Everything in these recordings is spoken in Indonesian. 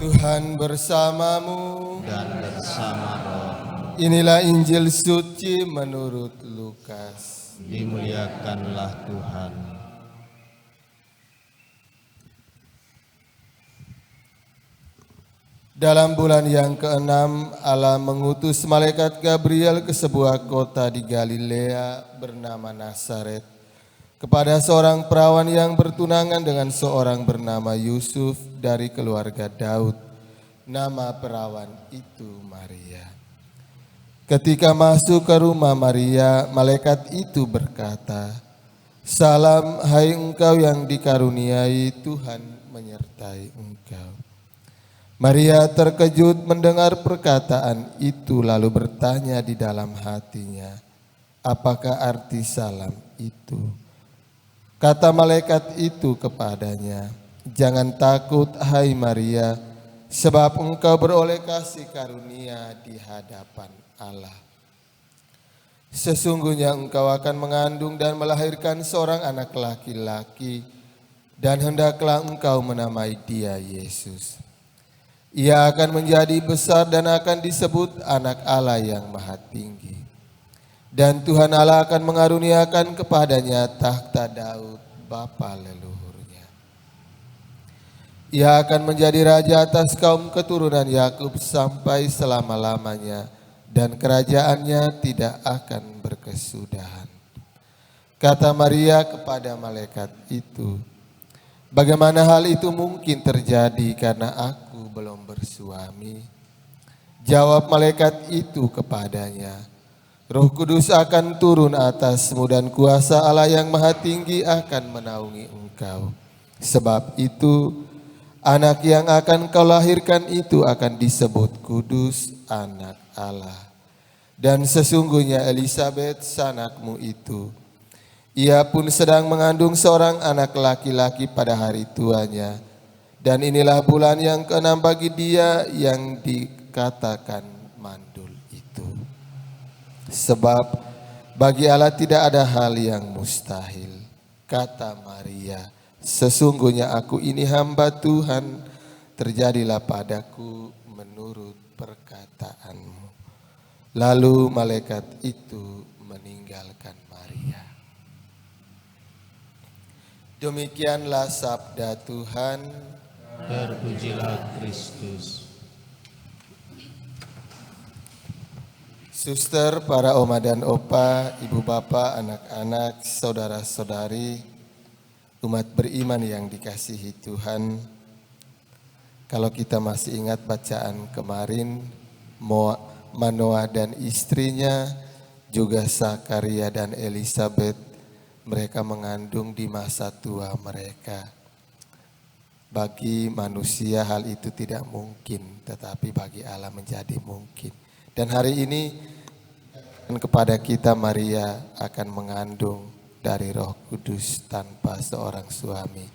Tuhan bersamamu dan bersama roh. Inilah Injil suci menurut Lukas. Dimuliakanlah Tuhan. Dalam bulan yang ke-6, Allah mengutus malaikat Gabriel ke sebuah kota di Galilea bernama Nazaret kepada seorang perawan yang bertunangan dengan seorang bernama Yusuf dari keluarga Daud. Nama perawan itu Maria. Ketika masuk ke rumah Maria, malaikat itu berkata, "Salam, hai engkau yang dikaruniai, Tuhan menyertai engkau." Maria terkejut mendengar perkataan itu lalu bertanya di dalam hatinya, "Apakah arti salam itu?" Kata malaikat itu kepadanya, "Jangan takut, hai Maria, sebab engkau beroleh kasih karunia di hadapan Allah. Sesungguhnya engkau akan mengandung dan melahirkan seorang anak laki-laki, dan hendaklah engkau menamai dia Yesus. Ia akan menjadi besar dan akan disebut Anak Allah yang Maha Tinggi. Dan Tuhan Allah akan mengaruniakan kepadanya takhta Daud, bapa leluhurnya. Ia akan menjadi raja atas kaum keturunan Yakub sampai selama-lamanya, dan kerajaannya tidak akan berkesudahan." Kata Maria kepada malaikat itu, "Bagaimana hal itu mungkin terjadi karena aku belum bersuami?" Jawab malaikat itu kepadanya, "Roh Kudus akan turun atasmu dan kuasa Allah yang Maha Tinggi akan menaungi engkau. Sebab itu, anak yang akan kau lahirkan itu akan disebut kudus, Anak Allah. Dan sesungguhnya Elisabet sanakmu itu, ia pun sedang mengandung seorang anak laki-laki pada hari tuanya. Dan inilah bulan yang ke-6 bagi dia yang dikatakan mandul itu. Sebab bagi Allah tidak ada hal yang mustahil." Kata Maria, "Sesungguhnya aku ini hamba Tuhan, terjadilah padaku menurut perkataanmu." Lalu malaikat itu meninggalkan Maria. Demikianlah sabda Tuhan. Terpujilah Kristus. Suster, para oma dan opa, ibu bapak, anak-anak, saudara-saudari, umat beriman yang dikasihi Tuhan. Kalau kita masih ingat bacaan kemarin, Manoah dan istrinya, juga Zakaria dan Elisabet, mereka mengandung di masa tua mereka. Bagi manusia hal itu tidak mungkin, tetapi bagi Allah menjadi mungkin. Dan hari ini kepada kita Maria akan mengandung dari Roh Kudus tanpa seorang suami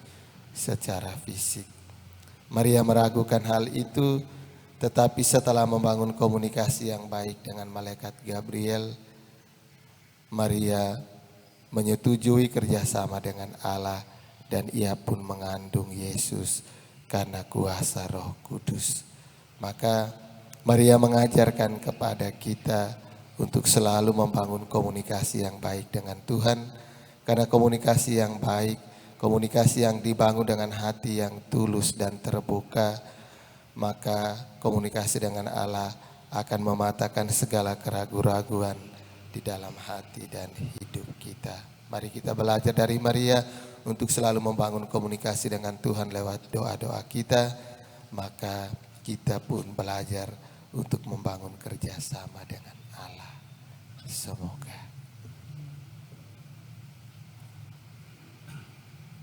secara fisik. Maria meragukan hal itu, tetapi setelah membangun komunikasi yang baik dengan malaikat Gabriel, Maria menyetujui kerjasama dengan Allah dan ia pun mengandung Yesus karena kuasa Roh Kudus. Maka Maria mengajarkan kepada kita untuk selalu membangun komunikasi yang baik dengan Tuhan, karena komunikasi yang baik, komunikasi yang dibangun dengan hati yang tulus dan terbuka, maka komunikasi dengan Allah akan mematahkan segala keraguan-raguan di dalam hati dan hidup kita. Mari kita belajar dari Maria untuk selalu membangun komunikasi dengan Tuhan lewat doa-doa kita, maka kita pun belajar untuk membangun kerjasama dengan Allah. Semoga